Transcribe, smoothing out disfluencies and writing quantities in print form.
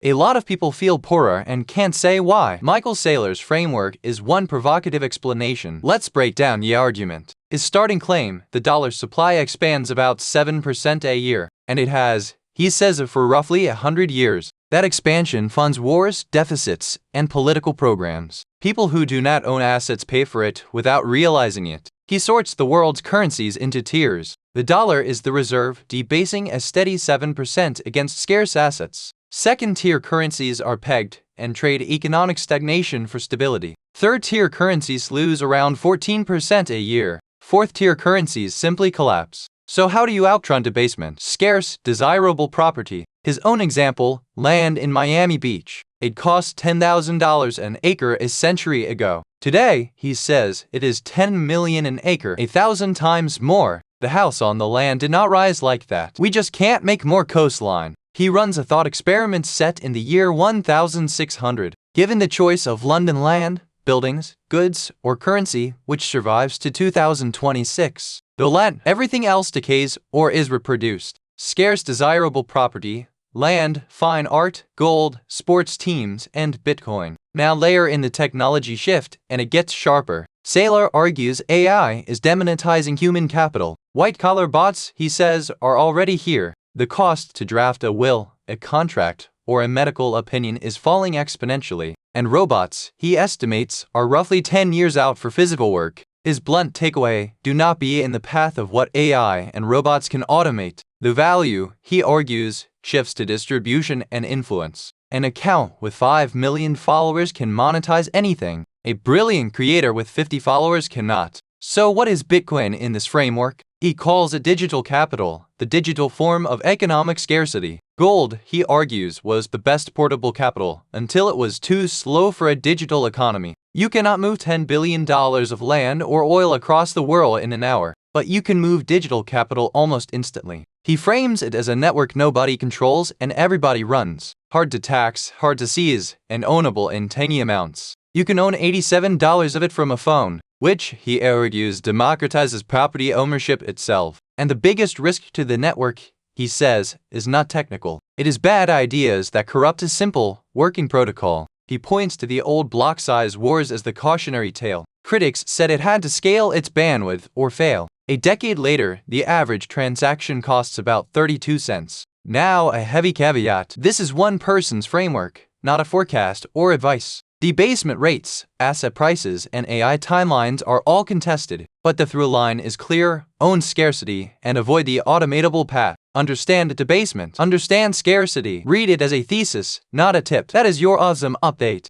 A lot of people feel poorer and can't say why. Michael Saylor's framework is one provocative explanation. Let's break down the argument. His starting claim, the dollar's supply expands about 7% a year, and it has, he says, for roughly 100 years. That expansion funds wars, deficits, and political programs. People who do not own assets pay for it without realizing it. He sorts the world's currencies into tiers. The dollar is the reserve, debasing a steady 7% against scarce assets. Second-tier currencies are pegged and trade economic stagnation for stability. Third-tier currencies lose around 14% a year. Fourth-tier currencies simply collapse. So how do you outrun debasement? Scarce, desirable property. His own example, land in Miami Beach. It cost $10,000 an acre a century ago. Today, he says, it is $10 million an acre, 1,000 times more. The house on the land did not rise like that. We just can't make more coastline. He runs a thought experiment set in the year 1600. Given the choice of London land, buildings, goods, or currency, which survives to 2026? Though everything else decays or is reproduced. Scarce desirable property, land, fine art, gold, sports teams, and Bitcoin. Now layer in the technology shift, and it gets sharper. Saylor argues AI is demonetizing human capital. White-collar bots, he says, are already here. The cost to draft a will, a contract, or a medical opinion is falling exponentially, and robots, he estimates, are roughly 10 years out for physical work. His blunt takeaway, do not be in the path of what AI and robots can automate. The value, he argues, shifts to distribution and influence. An account with 5 million followers can monetize anything. A brilliant creator with 50 followers cannot. So what is Bitcoin in this framework? He calls it digital capital, the digital form of economic scarcity. Gold, he argues, was the best portable capital until it was too slow for a digital economy. You cannot move $10 billion of land or oil across the world in an hour, but you can move digital capital almost instantly. He frames it as a network nobody controls and everybody runs. Hard to tax, hard to seize, and ownable in tiny amounts. You can own $87 of it from a phone, which, he argues, democratizes property ownership itself. And the biggest risk to the network, he says, is not technical. It is bad ideas that corrupt a simple, working protocol. He points to the old block size wars as the cautionary tale. Critics said it had to scale its bandwidth or fail. A decade later, the average transaction costs about 32 cents. Now, a heavy caveat. This is one person's framework, not a forecast or advice. Debasement rates, asset prices, and AI timelines are all contested, but the through line is clear: own scarcity and avoid the automatable path. Understand debasement, understand scarcity. Read it as a thesis, not a tip. That is your awesome update.